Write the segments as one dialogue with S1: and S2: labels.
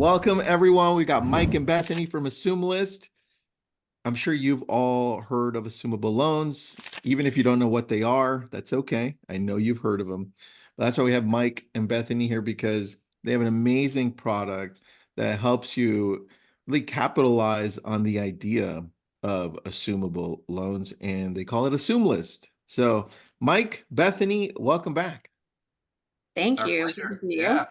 S1: Welcome, everyone. We got Mike and Bethany from AssumeList. I'm sure you've all heard of Assumable loans. Even if you don't know what they are, that's okay. I know you've heard of them. That's why we have Mike and Bethany here, because they have an amazing product that helps you really capitalize on the idea of assumable loans, and they call it AssumeList. So, Mike, Bethany, welcome back.
S2: Thank
S3: Our
S2: you.
S3: pleasure.
S2: Good to see you.
S3: Yeah.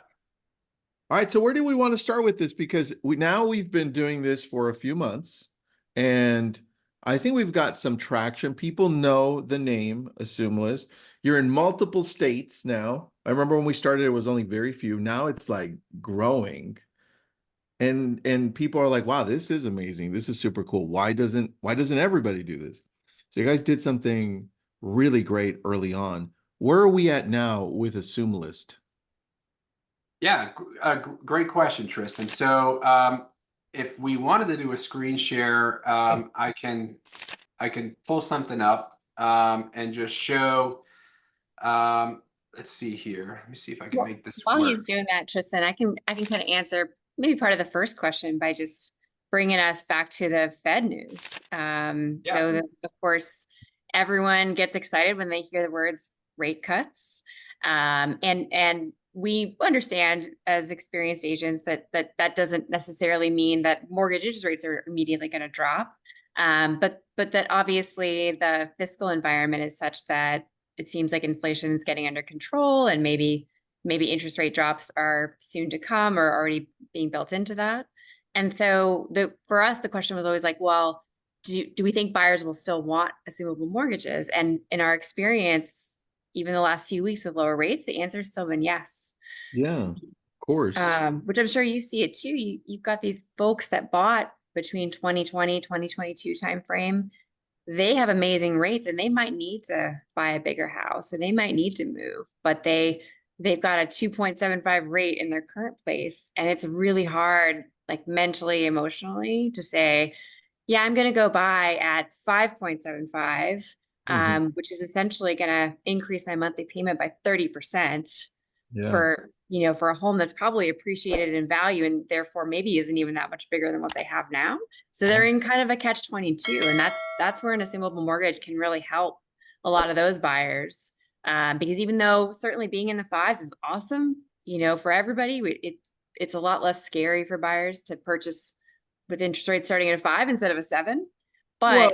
S1: All right, so where do we want to start with this? Because we've been doing this for a few months, and I think we've got some traction. People know the name AssumeList. You're in multiple states now. I remember when we started, it was only very few. Now it's like growing, and people are like, "Wow, this is amazing. This is super cool. Why doesn't everybody do this?" So you guys did something really great early on. Where are we at now with AssumeList?
S3: Yeah, great question, Tristan. So if we wanted to do a screen share, I can pull something up and just show. Let's see here. Let me see if I can make this
S2: While
S3: work.
S2: he's doing that, Tristan, I can kind of answer maybe part of the first question by just bringing us back to the Fed news. So of course, everyone gets excited when they hear the words rate cuts, and we understand as experienced agents that doesn't necessarily mean that mortgage interest rates are immediately going to drop, but that obviously the fiscal environment is such that it seems like inflation is getting under control, and maybe interest rate drops are soon to come or already being built into that. And so for us, the question was always like, well, do we think buyers will still want assumable mortgages? And in our experience, even the last few weeks with lower rates, the answer has still been yes.
S1: Yeah, of course.
S2: Which I'm sure you see it too. You've got these folks that bought between 2020, 2022 timeframe. They have amazing rates, and they might need to buy a bigger house, or they might need to move, but they've got a 2.75 rate in their current place. And it's really hard, like mentally, emotionally, to say, yeah, I'm going to go buy at 5.75, which is essentially going to increase my monthly payment by 30%
S1: Yeah.
S2: for a home that's probably appreciated in value and therefore maybe isn't even that much bigger than what they have now. So they're in kind of a catch-22, and that's where an assumable mortgage can really help a lot of those buyers. Because even though certainly being in the fives is awesome, for everybody, it's a lot less scary for buyers to purchase with interest rates starting at a 5 instead of a 7. But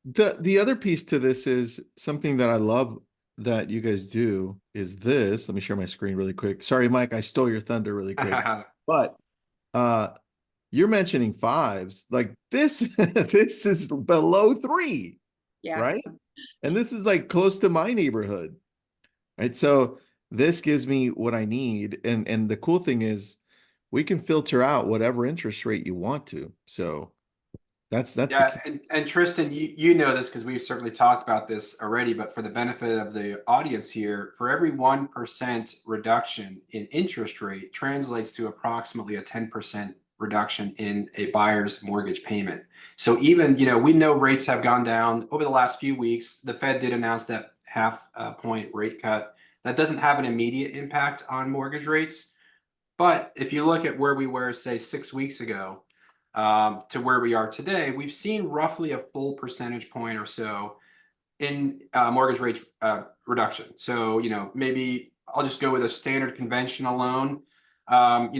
S1: The other piece to this is something that I love that you guys do is this. Let me share my screen really quick. Sorry, Mike, I stole your thunder really quick. But you're mentioning fives. Like this, this is below 3,
S2: yeah,
S1: right? And this is like close to my neighborhood. Right. So this gives me what I need. And the cool thing is we can filter out whatever interest rate you want to. So that's the
S3: Yeah,
S1: key.
S3: and Tristan, you know this because we've certainly talked about this already, but for the benefit of the audience here, for every 1% reduction in interest rate translates to approximately a 10% reduction in a buyer's mortgage payment. So even, we know rates have gone down over the last few weeks. The Fed did announce that half point rate cut. That doesn't have an immediate impact on mortgage rates. But if you look at where we were, say, 6 weeks ago, to where we are today, we've seen roughly a full percentage point or so in mortgage rate reduction. So, maybe I'll just go with a standard conventional loan,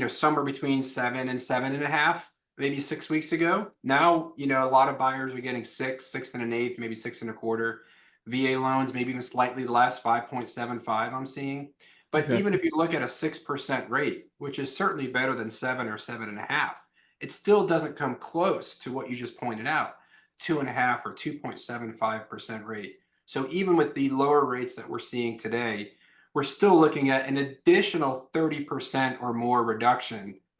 S3: somewhere between 7 and 7.5, maybe 6 weeks ago. Now, a lot of buyers are getting 6 and an eighth, maybe 6.25. VA loans, maybe even slightly less, 5.75 I'm seeing. But
S1: Okay.
S3: even if you look at a 6% rate, which is certainly better than 7 or 7.5, it still doesn't come close to what you just pointed out, 2.5 or 2.75% rate. So even with the lower rates that we're seeing today, we're still looking at an additional 30% or more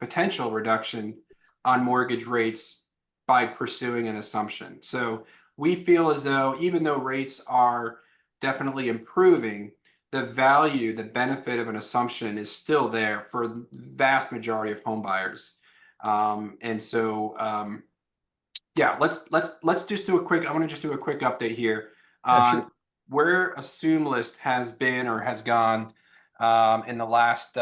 S3: potential reduction on mortgage rates by pursuing an assumption. So we feel as though even though rates are definitely improving, the value, the benefit of an assumption is still there for the vast majority of home buyers. And so, yeah, let's just do a quick. I want to just do a quick update here on
S1: Sure.
S3: where AssumeList has been or has gone in the last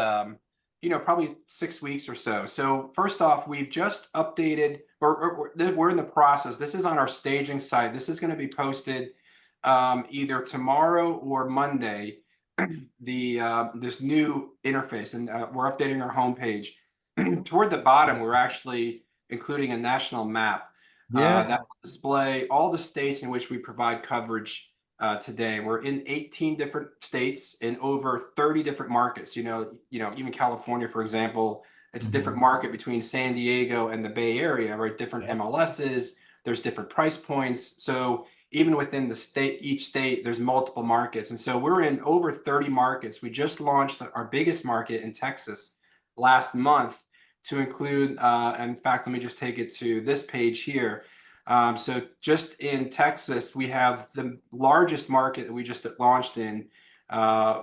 S3: probably 6 weeks or so. So first off, we've just updated, or we're in the process. This is on our staging site. This is going to be posted either tomorrow or Monday. This new interface, and we're updating our homepage. Toward the bottom, we're actually including a national map
S1: Yeah.
S3: that will display all the states in which we provide coverage today. We're in 18 different states in over 30 different markets. Even California, for example, it's a different market between San Diego and the Bay Area, right? Different MLSs, there's different price points. So even within the state, each state, there's multiple markets. And so we're in over 30 markets. We just launched our biggest market in Texas last month to include, in fact, let me just take it to this page here. So just in Texas, we have the largest market that we just launched in,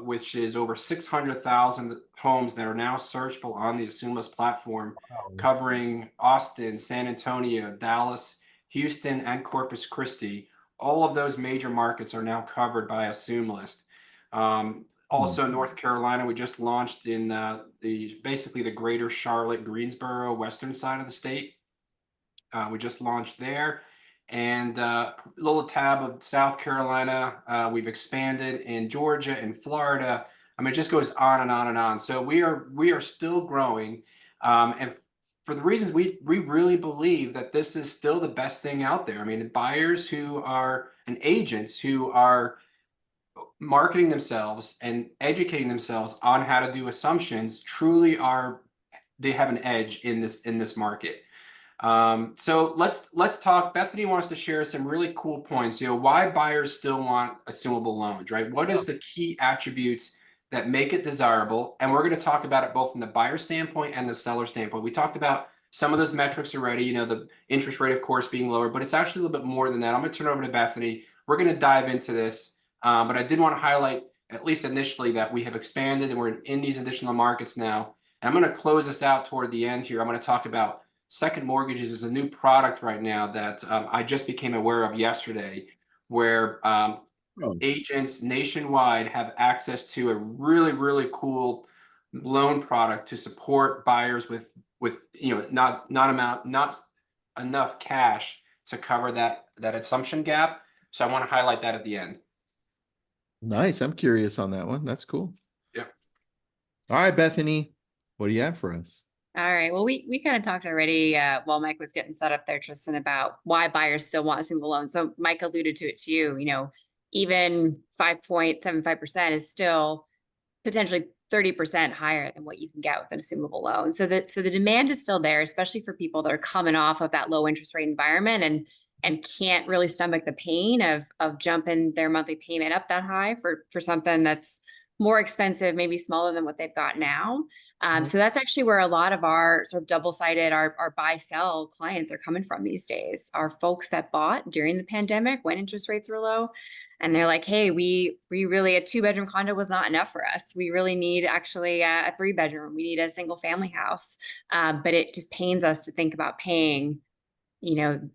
S3: which is over 600,000 homes that are now searchable on the AssumeList platform, covering Austin, San Antonio, Dallas, Houston, and Corpus Christi. All of those major markets are now covered by AssumeList. Also, North Carolina, we just launched in basically the greater Charlotte, Greensboro, western side of the state. We just launched there. And a little tab of South Carolina. We've expanded in Georgia and Florida. I mean, it just goes on and on and on. So we are still growing. And for the reasons we really believe that this is still the best thing out there. I mean, buyers who are and agents who are marketing themselves and educating themselves on how to do assumptions truly they have an edge in this market. So let's talk. Bethany wants to share some really cool points. Why buyers still want assumable loans, right? What is the key attributes that make it desirable? And we're going to talk about it both from the buyer standpoint and the seller standpoint. We talked about some of those metrics already, the interest rate, of course, being lower, but it's actually a little bit more than that. I'm going to turn it over to Bethany. We're going to dive into this. But I did want to highlight, at least initially, that we have expanded and we're in these additional markets now. And I'm going to close this out toward the end here. I'm going to talk about second mortgages is a new product right now that I just became aware of yesterday, where agents nationwide have access to a really, really cool loan product to support buyers with not enough cash to cover that assumption gap. So I want to highlight that at the end.
S1: Nice. I'm curious on that one. That's cool.
S3: Yeah.
S1: All right, Bethany, what do you have for us?
S2: All right. Well, we kind of talked already while Mike was getting set up there, Tristan, about why buyers still want assumable loans. So Mike alluded to it to you, even 5.75% is still potentially 30% higher than what you can get with an assumable loan. So the demand is still there, especially for people that are coming off of that low interest rate environment and can't really stomach the pain of jumping their monthly payment up that high for something that's more expensive, maybe smaller than what they've got now. So that's actually where a lot of our sort of double-sided, our buy-sell clients are coming from these days, are folks that bought during the pandemic when interest rates were low. And they're like, hey, we really, a 2-bedroom condo was not enough for us. We really need actually a 3-bedroom. We need a single family house. But it just pains us to think about paying,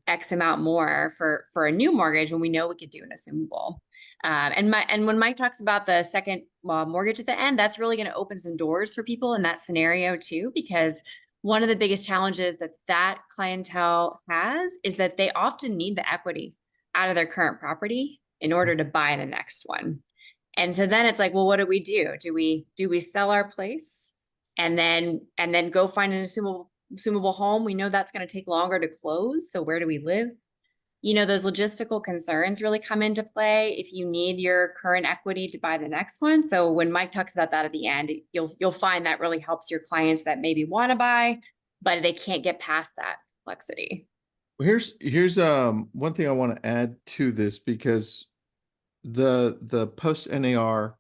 S2: X amount more for a new mortgage when we know we could do an assumable. And when Mike talks about the second mortgage at the end, that's really going to open some doors for people in that scenario too, because one of the biggest challenges that clientele has is that they often need the equity out of their current property in order to buy the next one. And so then it's like, well, what do we do? Do we sell our place and then go find an assumable home? We know that's going to take longer to close. So where do we live? Those logistical concerns really come into play if you need your current equity to buy the next one. So when Mike talks about that at the end, you'll find that really helps your clients that maybe want to buy, but they can't get past that complexity.
S1: Here's one thing I want to add to this, because the post NAR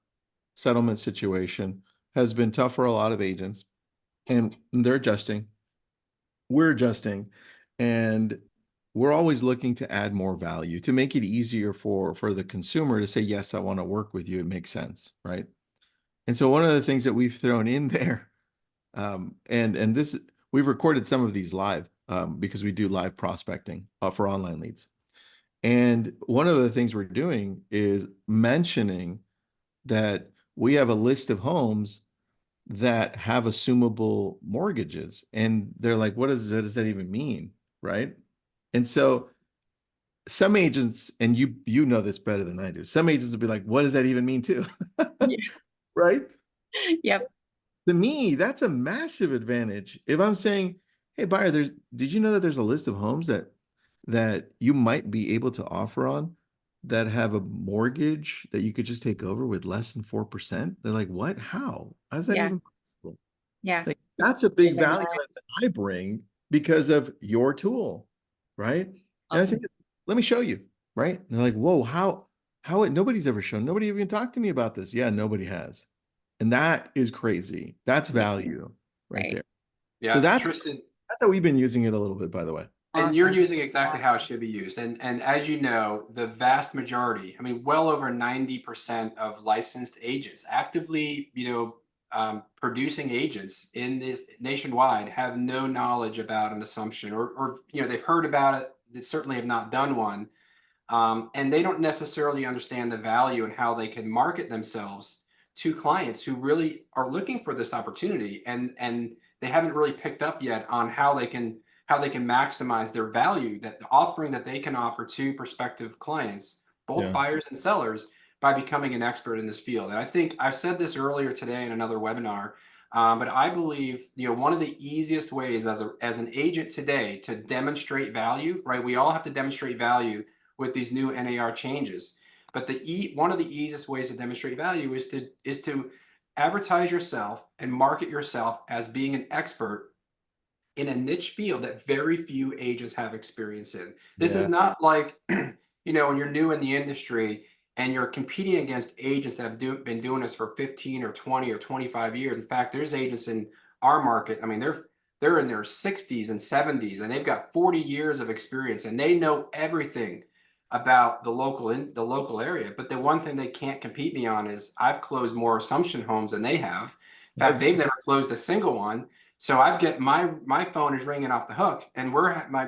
S1: settlement situation has been tough for a lot of agents, and they're adjusting. We're adjusting, and we're always looking to add more value to make it easier for the consumer to say, yes, I want to work with you. It makes sense, right? And so one of the things that we've thrown in there, and this, we've recorded some of these live because we do live prospecting for online leads. And one of the things we're doing is mentioning that we have a list of homes that have assumable mortgages, and they're like, what does that even mean? Right. And so some agents, and you know this better than I do, some agents will be like, what does that even mean too?
S2: Yeah.
S1: Right.
S2: Yep.
S1: To me, that's a massive advantage. If I'm saying, hey, buyer, did you know that there's a list of homes that you might be able to offer on that have a mortgage that you could just take over with less than 4%? They're like, what? How is that
S2: Yeah.
S1: even possible?
S2: Yeah.
S1: Like, that's a
S2: Give
S1: big
S2: them
S1: value
S2: more.
S1: that I bring because of your tool, right? And I say,
S2: Awesome.
S1: let me show you, right? And they're like, whoa, nobody's ever shown, nobody even talked to me about this. Yeah, nobody has. And that is crazy. That's
S2: Yeah.
S1: value right
S2: Right.
S1: there. So
S3: Yeah, Tristan,
S1: that's how we've been using it a little bit, by the way.
S3: and you're
S2: Awesome.
S3: using exactly how it should be used. And as you know, the vast majority, I mean, well over 90% of licensed agents, actively, producing agents in this nationwide, have no knowledge about an assumption, or they've heard about it. They certainly have not done one, and they don't necessarily understand the value and how they can market themselves to clients who really are looking for this opportunity, and they haven't really picked up yet on how they can maximize their value, that the offering that they can offer to prospective clients, both
S1: Yeah.
S3: buyers and sellers, by becoming an expert in this field. And I think I've said this earlier today in another webinar, but I believe one of the easiest ways as an agent today to demonstrate value, right? We all have to demonstrate value with these new NAR changes. But one of the easiest ways to demonstrate value is to advertise yourself and market yourself as being an expert in a niche field that very few agents have experience in. This is
S1: Yeah.
S3: not like, when you're new in the industry and you're competing against agents that have been doing this for 15 or 20 or 25 years. In fact, there's agents in our market. I mean, they're in their 60s and 70s, and they've got 40 years of experience, and they know everything about the local area. But the one thing they can't compete me on is I've closed more assumption homes than they have. In fact,
S1: That's
S3: they've never closed a single one. So I've get my phone is ringing off the hook, and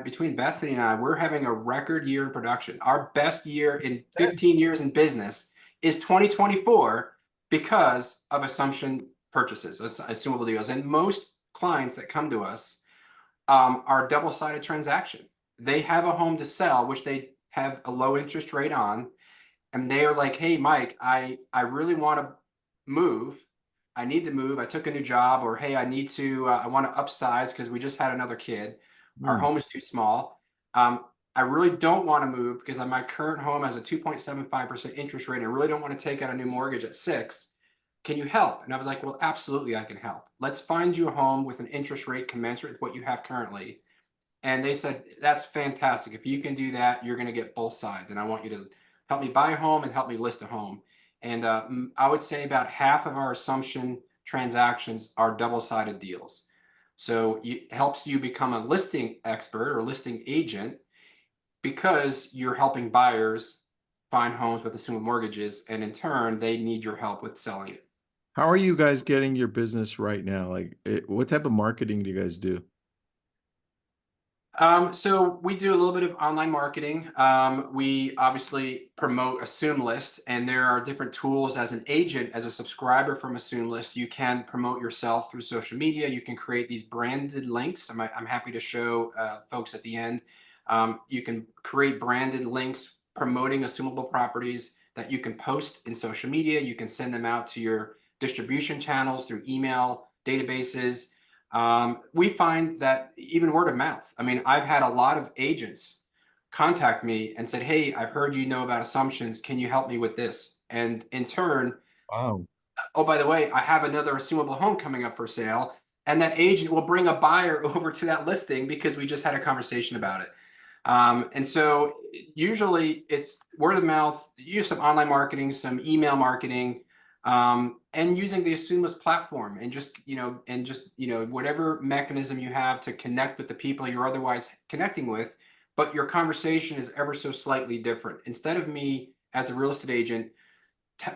S3: between Bethany and I, we're having a record year in production. Our best year in 15 years in business is 2024 because of assumption purchases, assumable deals, and most clients that come to us are double-sided transaction. They have a home to sell, which they have a low interest rate on, and they are like, "Hey, Mike, I really want to move. I need to move. I took a new job," or, "Hey, I want to upsize because we just had another kid. Our
S1: Hmm.
S3: home is too small. I really don't want to move because my current home has a 2.75% interest rate. And I really don't want to take out a new mortgage at 6. Can you help?" And I was like, "Well, absolutely, I can help. Let's find you a home with an interest rate commensurate with what you have currently." And they said, "That's fantastic. If you can do that, you're going to get both sides. And I want you to help me buy a home and help me list a home." And I would say about half of our assumption transactions are double-sided deals. So it helps you become a listing expert or listing agent because you're helping buyers find homes with assumable mortgages. And in turn, they need your help with selling it.
S1: How are you guys getting your business right now? Like, what type of marketing do you guys do?
S3: So we do a little bit of online marketing. We obviously promote AssumeList, and there are different tools as an agent, as a subscriber from AssumeList. You can promote yourself through social media. You can create these branded links. I'm happy to show folks at the end. You can create branded links promoting assumable properties that you can post in social media. You can send them out to your distribution channels through email databases. We find that even word of mouth. I mean, I've had a lot of agents contact me and said, "Hey, I've heard you know about assumptions. Can you help me with this?" And in turn,
S1: Wow.
S3: "Oh, by the way, I have another assumable home coming up for sale." And that agent will bring a buyer over to that listing because we just had a conversation about it. And so usually it's word of mouth, use some online marketing, some email marketing, and using the AssumeList platform, and just whatever mechanism you have to connect with the people you're otherwise connecting with, but your conversation is ever so slightly different. Instead of me as a real estate agent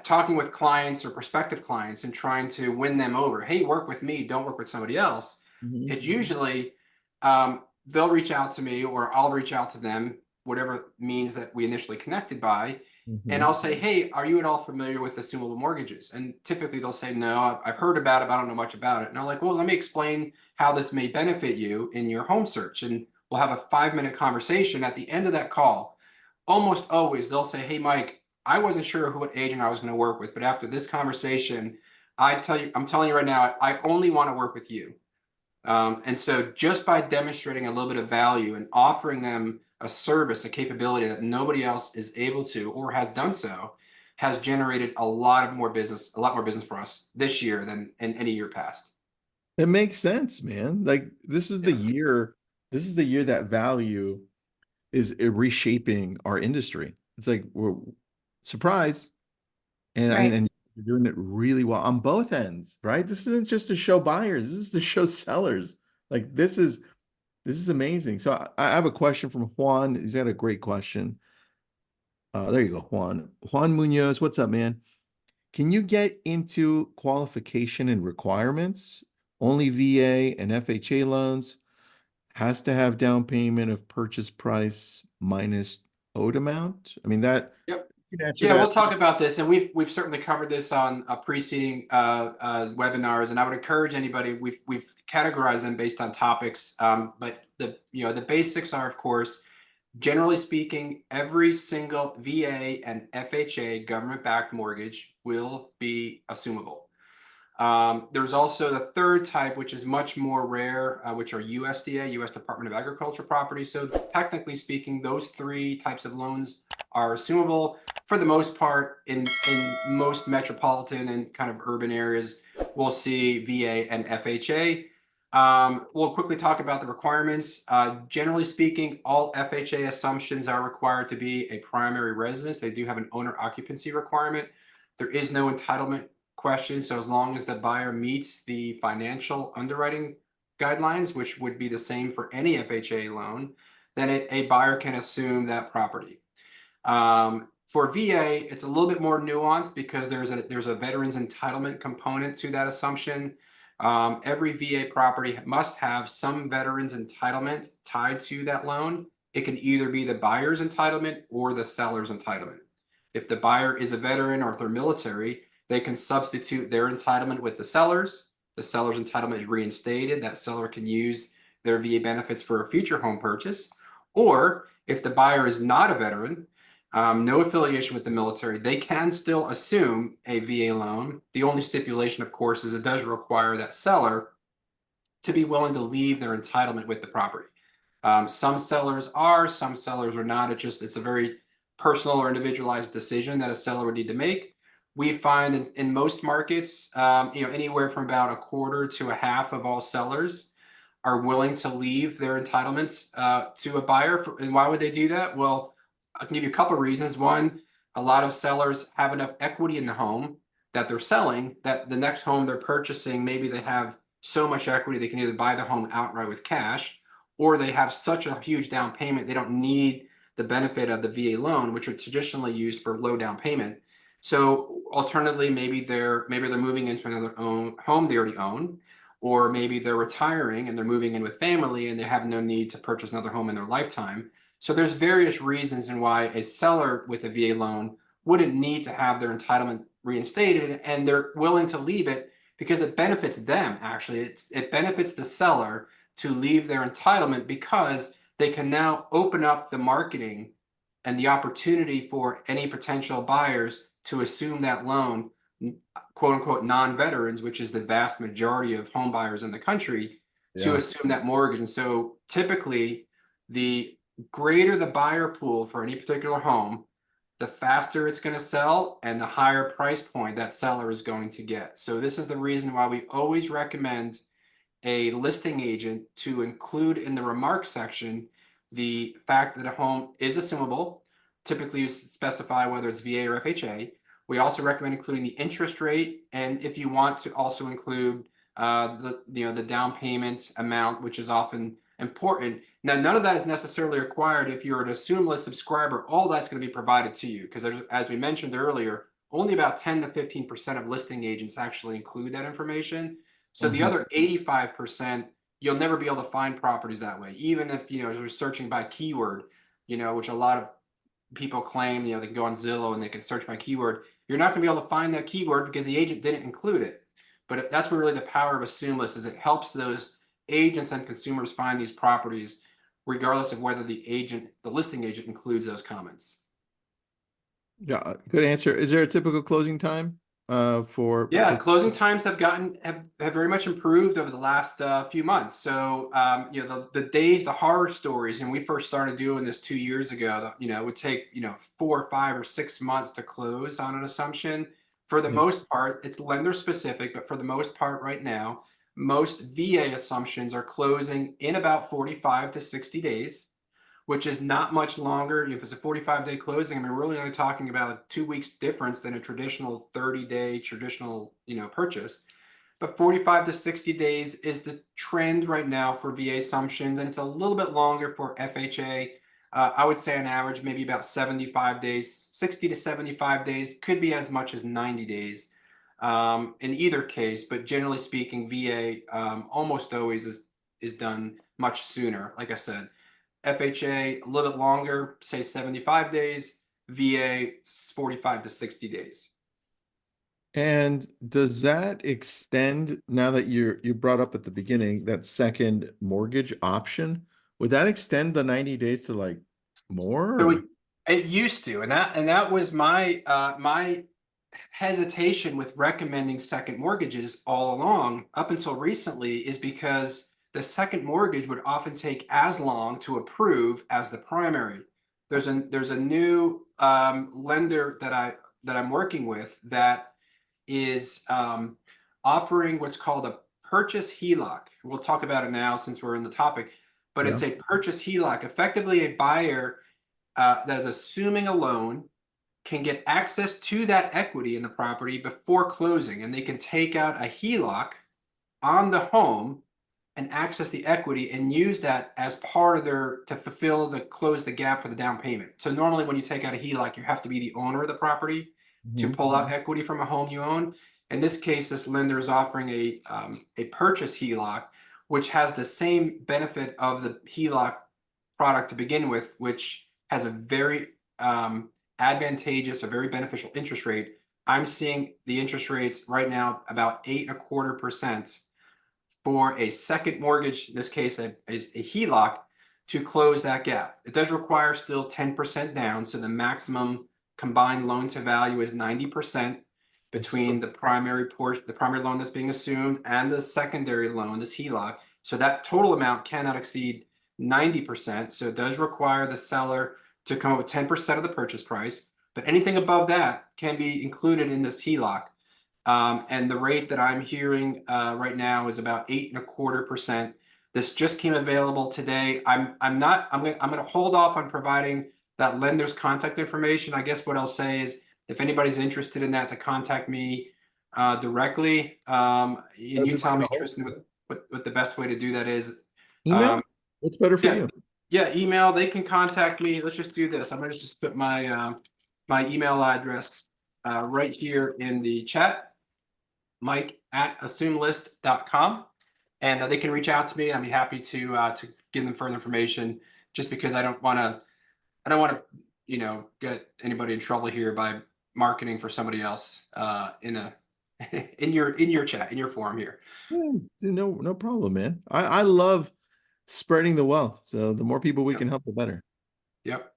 S3: talking with clients or prospective clients and trying to win them over, "Hey, work with me, don't work with somebody else."
S1: Mhm.
S3: It's usually they'll reach out to me or I'll reach out to them, whatever means that we initially connected by, And
S1: Mhm.
S3: I'll say, hey, are you at all familiar with assumable mortgages? And typically they'll say, no, I've heard about it, but I don't know much about it. And I'm like, well, let me explain how this may benefit you in your home search. And we'll have a 5-minute conversation. At the end of that call, almost always they'll say, hey, Mike, I wasn't sure what agent I was going to work with, but after this conversation, I'm telling you right now, I only want to work with you. And so just by demonstrating a little bit of value and offering them a service, a capability that nobody else is able to or has done so, has generated a lot more business for us this year than in any year past.
S1: It makes sense, man. Like
S3: Yeah.
S1: this is the year that value is reshaping our industry. It's like we're surprise,
S2: Right.
S1: and you're doing it really well on both ends, right? This isn't just to show buyers, this is to show sellers. Like this is amazing. So I have a question from Juan. He's got a great question. There you go, Juan. Juan Munoz, what's up, man? Can you get into qualification and requirements? Only VA and FHA loans has to have down payment of purchase price minus owed amount. I mean that
S3: Yep.
S1: you can answer
S3: Yeah, we'll
S1: that.
S3: talk about this, and we've certainly covered this on preceding webinars. And I would encourage anybody. We've categorized them based on topics, but the basics are, of course, generally speaking, every single VA and FHA government-backed mortgage will be assumable. There's also the third type, which is much more rare, which are USDA, U.S. Department of Agriculture properties. So technically speaking, those three types of loans are assumable for the most part. In most metropolitan and kind of urban areas, we'll see VA and FHA. We'll quickly talk about the requirements. Generally speaking, all FHA assumptions are required to be a primary residence. They do have an owner occupancy requirement. There is no entitlement question. So as long as the buyer meets the financial underwriting guidelines, which would be the same for any FHA loan, then a buyer can assume that property. For VA, it's a little bit more nuanced because there's a veterans entitlement component to that assumption. Every VA property must have some veterans entitlement tied to that loan. It can either be the buyer's entitlement or the seller's entitlement. If the buyer is a veteran or if they're military, they can substitute their entitlement with the seller's. The seller's entitlement is reinstated. That seller can use their VA benefits for a future home purchase. Or if the buyer is not a veteran, no affiliation with the military, they can still assume a VA loan. The only stipulation, of course, is it does require that seller to be willing to leave their entitlement with the property. Some sellers are, some sellers are not. It's a very personal or individualized decision that a seller would need to make. We find in most markets, anywhere from about a quarter to a half of all sellers are willing to leave their entitlements to a buyer. And why would they do that? Well, I can give you a couple of reasons. One, a lot of sellers have enough equity in the home that they're selling that the next home they're purchasing, maybe they have so much equity they can either buy the home outright with cash, or they have such a huge down payment they don't need the benefit of the VA loan, which are traditionally used for low down payment. So alternatively, maybe they're moving into another home they already own, or maybe they're retiring and they're moving in with family and they have no need to purchase another home in their lifetime. So there's various reasons in why a seller with a VA loan wouldn't need to have their entitlement reinstated, and they're willing to leave it because it benefits them. Actually, it benefits the seller to leave their entitlement because they can now open up the marketing and the opportunity for any potential buyers to assume that loan, quote unquote, non-veterans, which is the vast majority of home buyers in the country, to
S1: Yeah.
S3: assume that mortgage. And so typically, the greater the buyer pool for any particular home, the faster it's going to sell and the higher price point that seller is going to get. So this is the reason why we always recommend a listing agent to include in the remarks section the fact that a home is assumable. Typically, you specify whether it's VA or FHA. We also recommend including the interest rate, and if you want to also include the down payment amount, which is often important. Now, none of that is necessarily required if you're an AssumeList subscriber. All that's going to be provided to you because, as we mentioned earlier, only about 10 to 15% of listing agents actually include that information. So the
S1: Mhm.
S3: other 85%, you'll never be able to find properties that way, even if you're searching by keyword, which a lot of people claim, they can go on Zillow and they can search by keyword. You're not going to be able to find that keyword because the agent didn't include it. But that's where really the power of AssumeList is. It helps those agents and consumers find these properties, regardless of whether the listing agent includes those comments.
S1: Yeah, good answer. Is there a typical closing time for?
S3: Yeah, closing times have very much improved over the last few months. So the days, the horror stories, and we first started doing this 2 years ago. It would take 4 or 5 or 6 months to close on an assumption. For the
S1: Yeah.
S3: most part, it's lender specific, but for the most part, right now, most VA assumptions are closing in about 45 to 60 days, which is not much longer. If it's a 45-day closing, I mean, we're really only talking about a 2 weeks difference than a traditional 30-day traditional, purchase. But 45 to 60 days is the trend right now for VA assumptions, and it's a little bit longer for FHA. I would say on average, maybe about 75 days, 60 to 75 days, could be as much as 90 days in either case. But generally speaking, VA almost always is done much sooner. Like I said, FHA a little bit longer, say 75 days, VA 45 to 60 days.
S1: And does that extend now that you brought up at the beginning that second mortgage option? Would that extend the 90 days to like more?
S3: So
S1: Or?
S3: it used to, and that was my hesitation with recommending second mortgages all along up until recently, is because the second mortgage would often take as long to approve as the primary. There's a new lender that I'm working with that is offering what's called a purchase HELOC. We'll talk about it now since we're in the topic, but
S1: Yeah.
S3: it's a purchase HELOC, effectively a buyer that is assuming a loan can get access to that equity in the property before closing, and they can take out a HELOC on the home and access the equity and use that as part of to close the gap for the down payment. So normally when you take out a HELOC, you have to be the owner of the property to
S1: Mhm.
S3: pull out equity from a home you own. In this case, this lender is offering a purchase HELOC, which has the same benefit of the HELOC product to begin with, which has a very advantageous or very beneficial interest rate. I'm seeing the interest rates right now about 8.25% for a second mortgage, in this case, a HELOC, to close that gap. It does require still 10% down, so the maximum combined loan to value is 90% between the primary loan that's being assumed and the secondary loan, this HELOC. So that total amount cannot exceed 90%. So it does require the seller to come up with 10% of the purchase price, but anything above that can be included in this HELOC. And the rate that I'm hearing right now is about 8.25%. This just came available today. I'm gonna hold off on providing that lender's contact information. I guess what I'll say is, if anybody's interested in that, to contact me directly. And you tell me, Tristan, what the best way to do that is.
S1: Email? What's better for
S3: Yeah,
S1: you?
S3: yeah, email. They can contact me. Let's just do this. I'm gonna just put my my email address right here in the chat. Mike@AssumeList.com, and they can reach out to me, and I'd be happy to give them further information. Just because I don't want to, get anybody in trouble here by marketing for somebody else in a in your chat, in your forum here.
S1: Yeah, no problem, man. I love spreading the wealth. So the more people we
S3: Yep.
S1: can help, the better.
S3: Yep.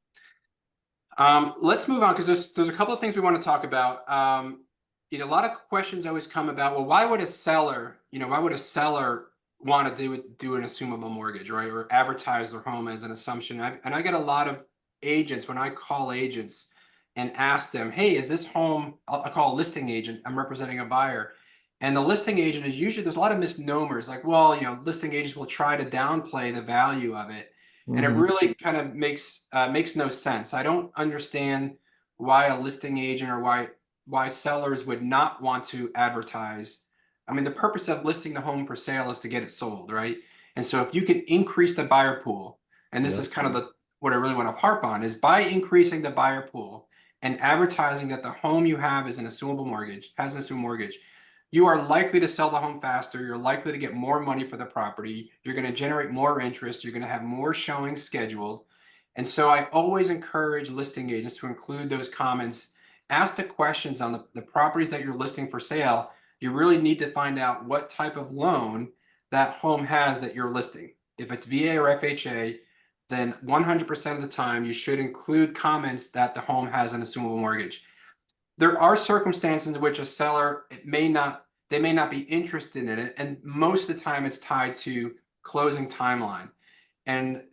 S3: Let's move on, because there's a couple of things we want to talk about. A lot of questions always come about, well, why would a seller want to do an assumable mortgage, right? Or advertise their home as an assumption. And I get a lot of agents, when I call agents and ask them, hey, is this home, I call a listing agent, I'm representing a buyer. And the listing agent is usually, there's a lot of misnomers, like, well, listing agents will try to downplay the value of it. And it
S1: Mhm.
S3: really kind of makes no sense. I don't understand why a listing agent, or why sellers would not want to advertise. I mean, the purpose of listing the home for sale is to get it sold, right? And so if you can increase the buyer pool, and this
S1: Yeah.
S3: is kind of what I really want to harp on, is by increasing the buyer pool and advertising that the home you have is an assumable mortgage, has an assumed mortgage, you are likely to sell the home faster. You're likely to get more money for the property. You're going to generate more interest. You're going to have more showings scheduled. And so I always encourage listing agents to include those comments. Ask the questions on the properties that you're listing for sale. You really need to find out what type of loan that home has that you're listing. If it's VA or FHA, then 100% of the time you should include comments that the home has an assumable mortgage. There are circumstances in which a seller, they may not be interested in it, and most of the time it's tied to closing timeline. And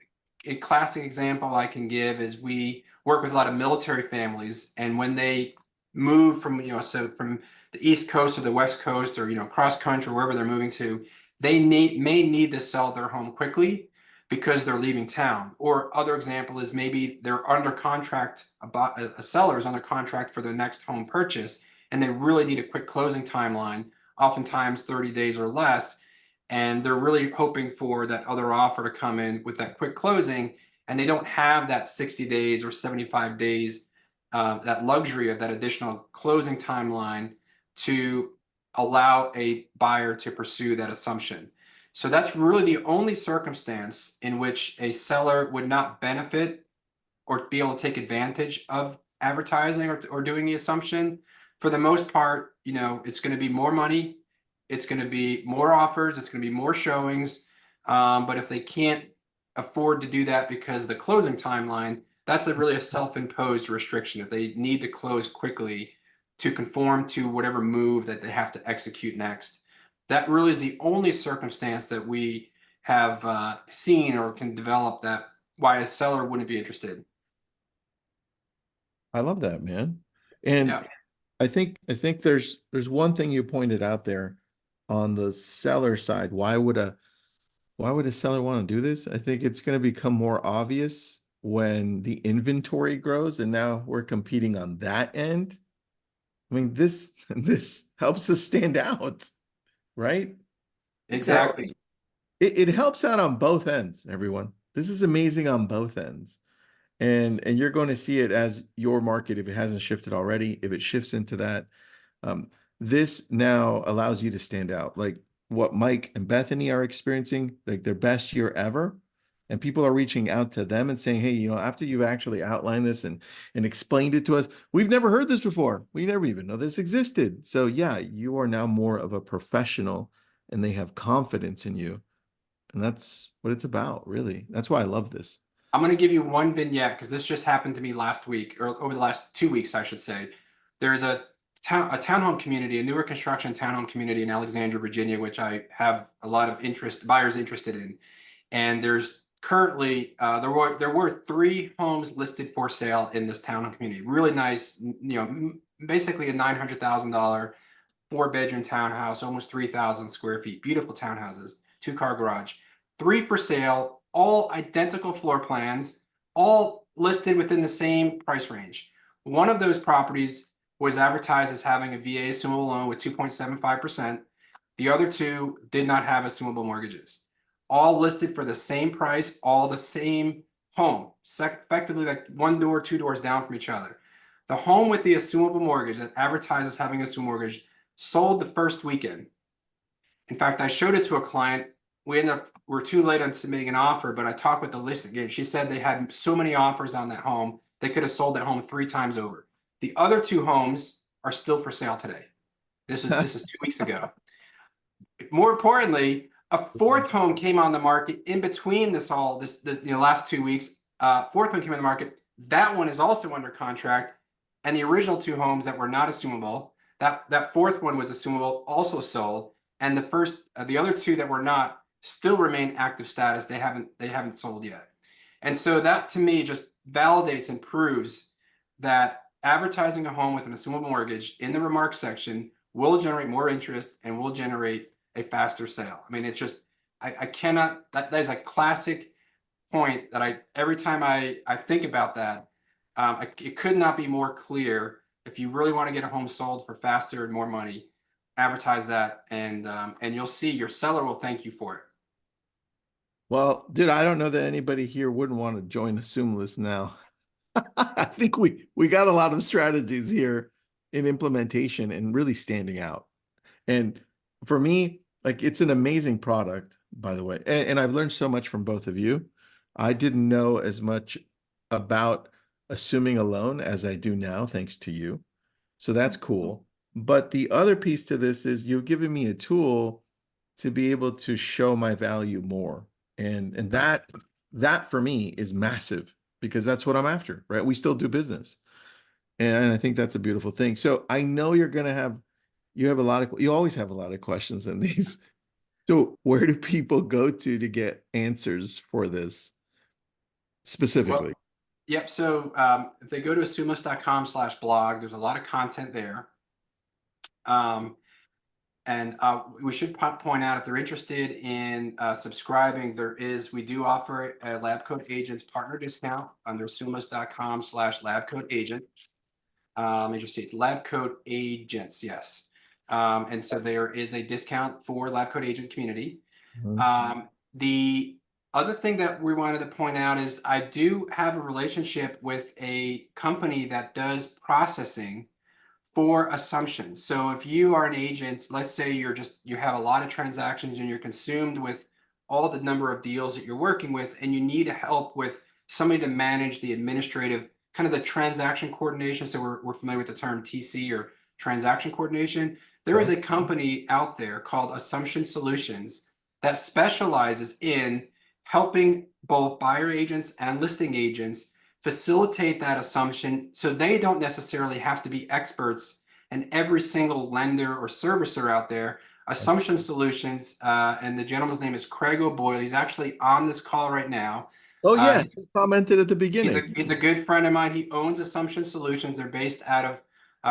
S3: a classic example I can give is we work with a lot of military families, and when they move from, so from the East Coast to the West Coast, or, cross country, wherever they're moving to, they may need to sell their home quickly because they're leaving town. Or other example is maybe they're under contract, about a seller is under contract for their next home purchase, and they really need a quick closing timeline, oftentimes 30 days or less, and they're really hoping for that other offer to come in with that quick closing, and they don't have that 60 days or 75 days, that luxury of that additional closing timeline to allow a buyer to pursue that assumption. So that's really the only circumstance in which a seller would not benefit or be able to take advantage of advertising, or doing the assumption. For the most part, it's going to be more money, it's going to be more offers, it's going to be more showings. But if they can't afford to do that because of the closing timeline, that's really a self-imposed restriction. If they need to close quickly to conform to whatever move that they have to execute next, that really is the only circumstance that we have seen or can develop that why a seller wouldn't be interested.
S1: I love that, man. And
S3: Yeah.
S1: I think there's one thing you pointed out there on the seller side. Why would a seller want to do this? I think it's going to become more obvious when the inventory grows, and now we're competing on that end. I mean, this helps us stand out, right? So
S3: Exactly.
S1: it helps out on both ends, everyone. This is amazing on both ends. And you're going to see it as your market, if it hasn't shifted already, if it shifts into that. Um, this now allows you to stand out. Like what Mike and Bethany are experiencing, like their best year ever. And people are reaching out to them and saying, hey, after you've actually outlined this and explained it to us, we've never heard this before. We never even know this existed. So yeah, you are now more of a professional, and they have confidence in you. And that's what it's about, really. That's why I love this.
S3: I'm going to give you one vignette because this just happened to me last week, or over the last 2 weeks, I should say. There's a townhome community, a newer construction townhome community in Alexandria, Virginia, which I have a lot of buyers interested in. And there's currently there were 3 homes listed for sale in this townhome community. Really nice, basically a $900,000 4-bedroom townhouse, almost 3,000 square feet, beautiful townhouses, 2-car garage, 3 for sale, all identical floor plans, all listed within the same price range. One of those properties was advertised as having a VA assumable loan with 2.75%. The other 2 did not have assumable mortgages. All listed for the same price, all the same home, effectively like 1 door, 2 doors down from each other. The home with the assumable mortgage that advertises having a assumable mortgage sold the first weekend. In fact, I showed it to a client. We're too late on submitting an offer, but I talked with the listing agent. She said they had so many offers on that home, they could have sold that home 3 times over. The other 2 homes are still for sale today. This is 2 weeks ago. More importantly, a 4th home came on the market in between the last 2 weeks. 4th one came on the market. That one is also under contract, and the original 2 homes that were not assumable, that 4th one was assumable, also sold, and the other 2 that were not still remain active status. They haven't sold yet. And so that to me just validates and proves that advertising a home with an assumable mortgage in the remarks section will generate more interest and will generate a faster sale. I mean, it's just I cannot, that is a classic point that every time I think about that, it could not be more clear. If you really want to get a home sold for faster and more money, advertise that, and you'll see your seller will thank you for it.
S1: Well, dude, I don't know that anybody here wouldn't want to join AssumeList now. I think we got a lot of strategies here in implementation and really standing out. And for me, like it's an amazing product, by the way. And I've learned so much from both of you. I didn't know as much about assuming a loan as I do now, thanks to you. So that's cool. But the other piece to this is you've given me a tool to be able to show my value more. And that for me is massive because that's what I'm after, right? We still do business. And I think that's a beautiful thing. So I know you always have a lot of questions in these. So where do people go to get answers for this specifically?
S3: Well, yep. So if they go to AssumeList.com/blog, there's a lot of content there. And we should point out if they're interested in subscribing, we do offer a Lab Coat Agents partner discount under AssumeList.com/LabCoatAgent. As you see, it's Lab Coat Agents, yes. And so there is a discount for Lab Coat Agent community. The other thing that we wanted to point out is I do have a relationship with a company that does processing for assumptions. So if you are an agent, let's say you have a lot of transactions and you're consumed with all the number of deals that you're working with, and you need help with somebody to manage the administrative, kind of the transaction coordination. So we're familiar with the term TC or transaction coordination. There is a company out there called Assumption Solutions that specializes in helping both buyer agents and listing agents facilitate that assumption so they don't necessarily have to be experts in every single lender or servicer out there. Assumption Solutions, and the gentleman's name is Craig O'Boyle. He's actually on this call right now.
S1: Oh yeah, he commented at the beginning.
S3: He's a good friend of mine. He owns Assumption Solutions. They're based out of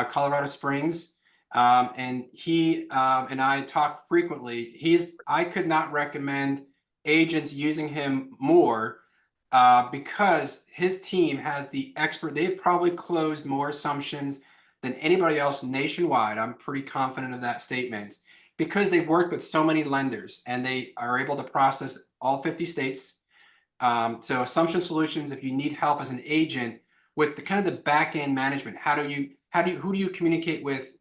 S3: Colorado Springs. And he and I talk frequently. I could not recommend agents using him more because his team has the expert. They've probably closed more assumptions than anybody else nationwide. I'm pretty confident of that statement because they've worked with so many lenders and they are able to process all 50 states. So Assumption Solutions, if you need help as an agent with the kind of the back end management, who do you communicate with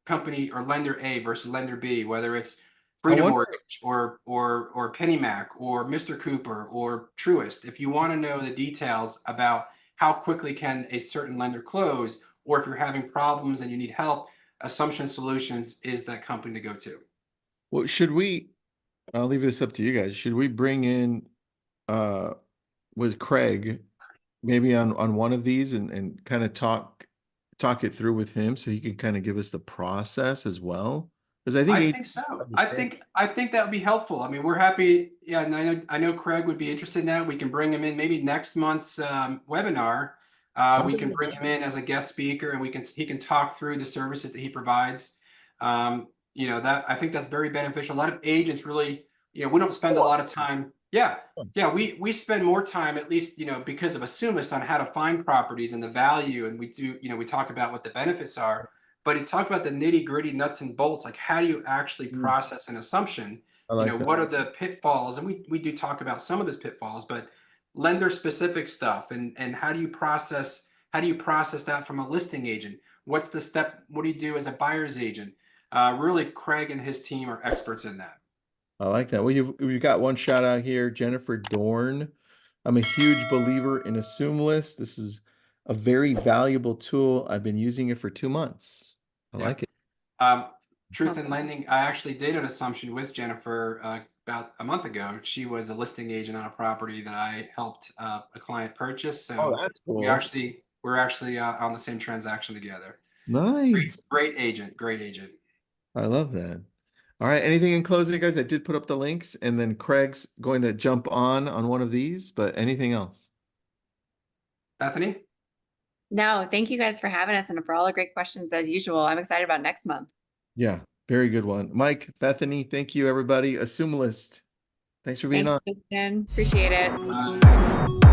S3: company or lender A versus lender B, whether it's Freedom Mortgage or PennyMac or Mr. Cooper or Truist. If you want to know the details about how quickly can a certain lender close, or if you're having problems and you need help, Assumption Solutions is that company to go to.
S1: Well, I'll leave this up to you guys. Should we bring in with Craig maybe on one of these and kind of talk it through with him so he can kind of give us the process as well? Because
S3: I think so. I think that would be helpful. I mean, we're happy. Yeah, and I know Craig would be interested in that. We can bring him in maybe next month's webinar. We can bring him in as a guest speaker, and he can talk through the services that he provides. That I think that's very beneficial. A lot of agents really, we don't spend a lot of time. Yeah, we spend more time, at least, because of AssumeList, on how to find properties and the value, and we do, we talk about what the benefits are. But it talked about the nitty gritty nuts and bolts, like how do you actually process an assumption? What are the pitfalls? And we do talk about some of those pitfalls, but lender specific stuff and how do you process that from a listing agent? What's the step? What do you do as a buyer's agent? Really, Craig and his team are experts in that.
S1: I like that. Well, we've got one shout out here, Jennifer Dorn. I'm a huge believer in AssumeList. This is a very valuable tool. I've been using it for 2 months. I like it.
S3: Truth in Lending, I actually did an assumption with Jennifer about a month ago. She was a listing agent on a property that I helped a client purchase. So
S1: that's cool.
S3: we're actually on the same transaction together.
S1: Nice.
S3: Great agent.
S1: I love that. All right. Anything in closing, guys? I did put up the links, and then Craig's going to jump on one of these, but anything else?
S3: Bethany?
S2: No, thank you guys for having us and for all the great questions as usual. I'm excited about next month.
S1: Yeah, very good one. Mike, Bethany, thank you, everybody. AssumeList. Thanks for being on.
S2: Thanks, Kristen. Appreciate it.